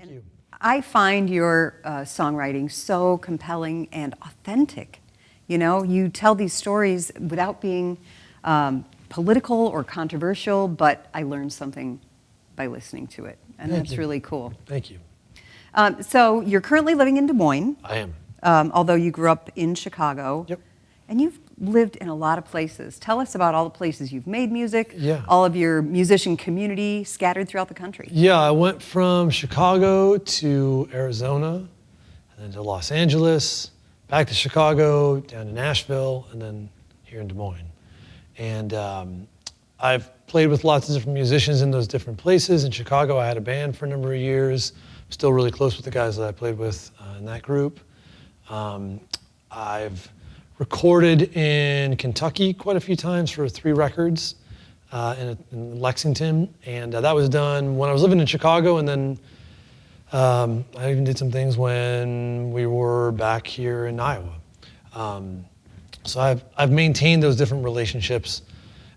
Thank you. I find your songwriting so compelling and authentic. You know, you tell these stories without being political or controversial, but I learned something by listening to it, and that's really cool. Thank you. So you're currently living in Des Moines. I am. Although you grew up in Chicago. Yep. And you've lived in a lot of places. Tell us about all the places you've made music, Yeah. all of your musician community scattered throughout the country. Yeah, I went from Chicago to Arizona, and then to Los Angeles, back to Chicago, down to Nashville, and then here in Des Moines. And I've played with lots of different musicians in those different places. In Chicago, I had a band for a number of years. I'm still really close with the guys that I played with in that group. I've recorded in Kentucky quite a few times for 3 records in Lexington, and that was done when I was living in Chicago, and then I even did some things when we were back here in Iowa. So I've maintained those different relationships,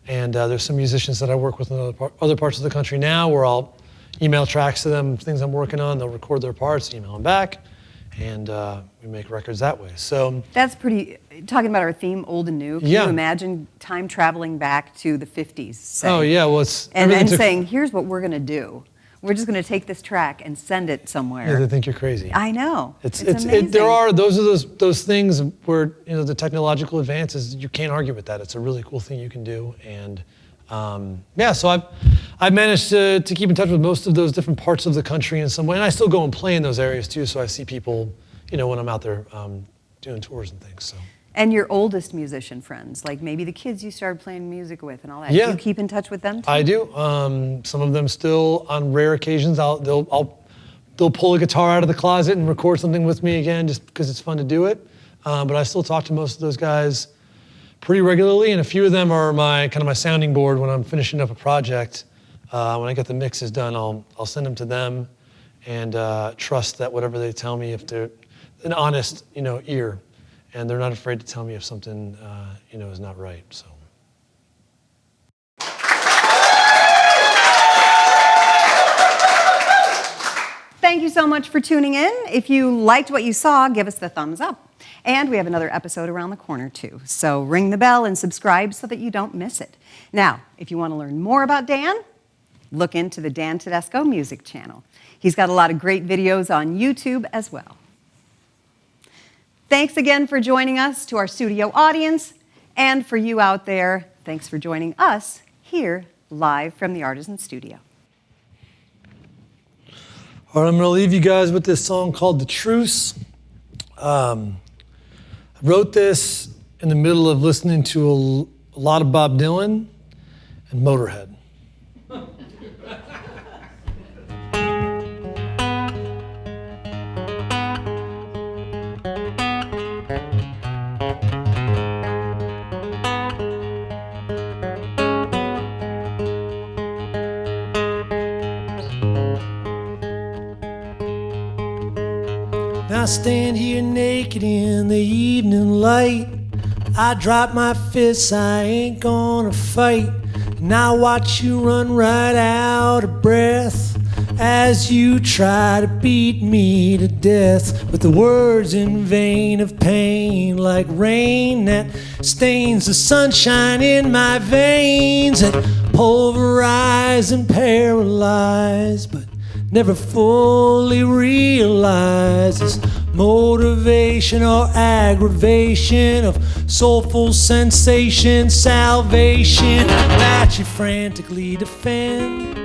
and there's some musicians that I work with in other parts of the country now where I'll email tracks to them, things I'm working on, they'll record their parts, email them back, and we make records that way. So that's pretty, talking about our theme, old and new, can you imagine time traveling back to the 50s, say? Oh yeah, well it's... And saying, here's what we're gonna do. We're just gonna take this track and send it somewhere. Yeah, they think you're crazy. I know, it's amazing. Those are those things where, you know, the technological advances, you can't argue with that. It's a really cool thing you can do, and yeah, so I've managed to keep in touch with most of those different parts of the country in some way, and I still go and play in those areas too, so I see people, you know, when I'm out there doing tours and things. So. And your oldest musician friends, like maybe the kids you started playing music with and all that, yeah. Do you keep in touch with them too? I do. Some of them still, on rare occasions, they'll pull a guitar out of the closet and record something with me again just because it's fun to do it. But I still talk to most of those guys pretty regularly, and a few of them are my sounding board when I'm finishing up a project. When I get the mixes done, I'll send them to them, and trust that whatever they tell me, if they're an honest, you know, ear, and they're not afraid to tell me if something, you know, is not right. So. Thank you so much for tuning in. If you liked what you saw, give us the thumbs up. And we have another episode around the corner too. So ring the bell and subscribe so that you don't miss it. Now, if you want to learn more about Dan, look into the Dan Tedesco music channel. He's got a lot of great videos on YouTube as well. Thanks again for joining us, to our studio audience, and for you out there, thanks for joining us here live from the Artisan Studio. All right, I'm going to leave you guys with this song called The Truce. I wrote this in the middle of listening to a lot of Bob Dylan and Motörhead. I stand here naked in the evening light. I drop my fists, I ain't gonna fight. And I watch you run right out of breath as you try to beat me to death with the words in vain of pain, like rain that stains the sunshine in my veins, that pulverize and paralyze, but never fully realizes motivation or aggravation of soulful sensation, salvation that you frantically defend.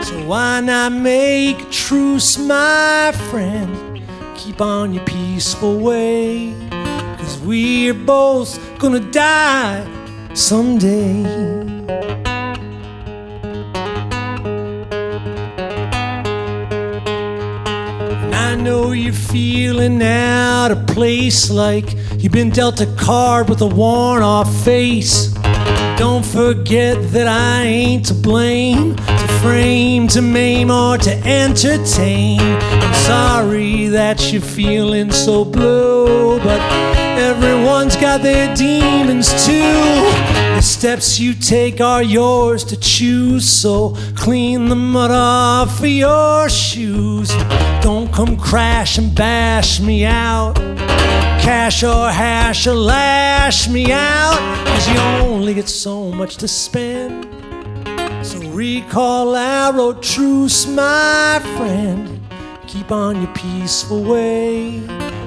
So why not make a truce, my friend? Keep on your peaceful way, 'cause we're both gonna die someday. I know you're feeling out of place, like you've been dealt a card with a worn-off face. Don't forget that I ain't to blame, to frame, to maim, or to entertain. I'm sorry that you're feeling so blue, but everyone's got their demons too. The steps you take are yours to choose, so clean the mud off of your shoes. come crash and bash me out. Cash or hash or lash me out, 'cause you only get so much to spend. So recall I wrote truce, my friend. Keep on your peaceful way,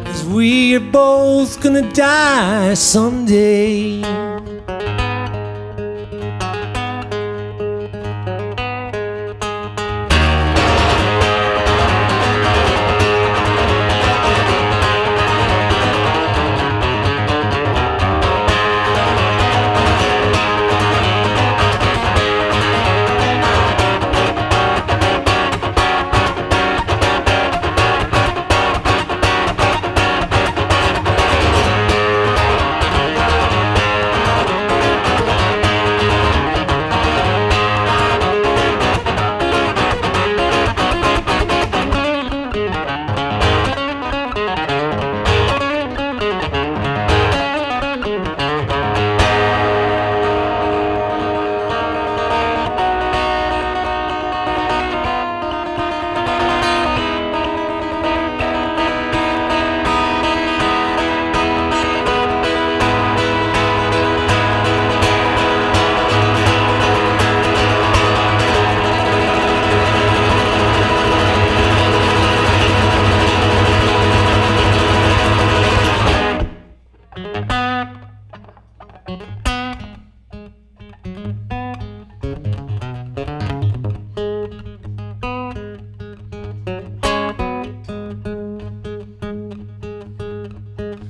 'cause we are both gonna die someday.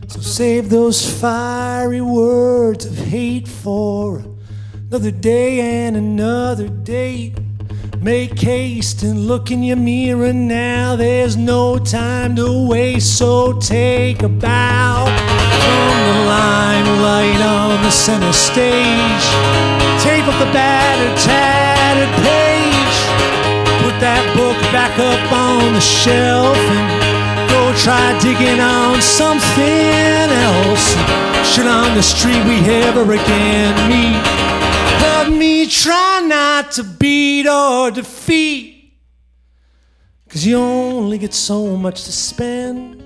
So save those fiery words of hate for another day and another date. Make haste and look in your mirror now. There's no time to waste, so take a bow from the limelight on the center stage. Tape up the battered, tattered page. Put that book back up on the shelf and go try digging on something else. Shit on the street we ever again meet. Help me try not to beat or defeat, 'cause you only get so much to spend.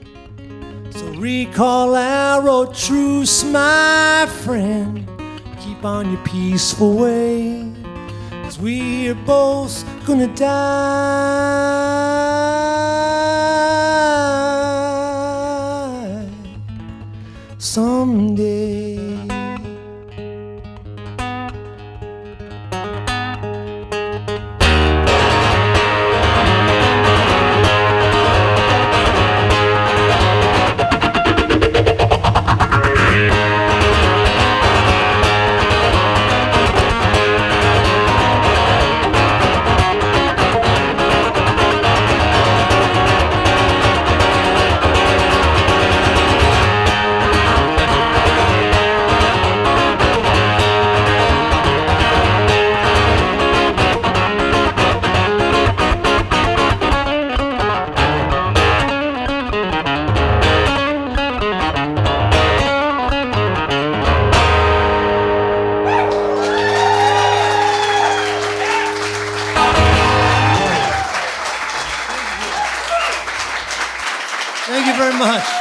So recall I wrote truce, my friend. Keep on your peaceful way, 'cause we're both gonna die someday. Thank you very much.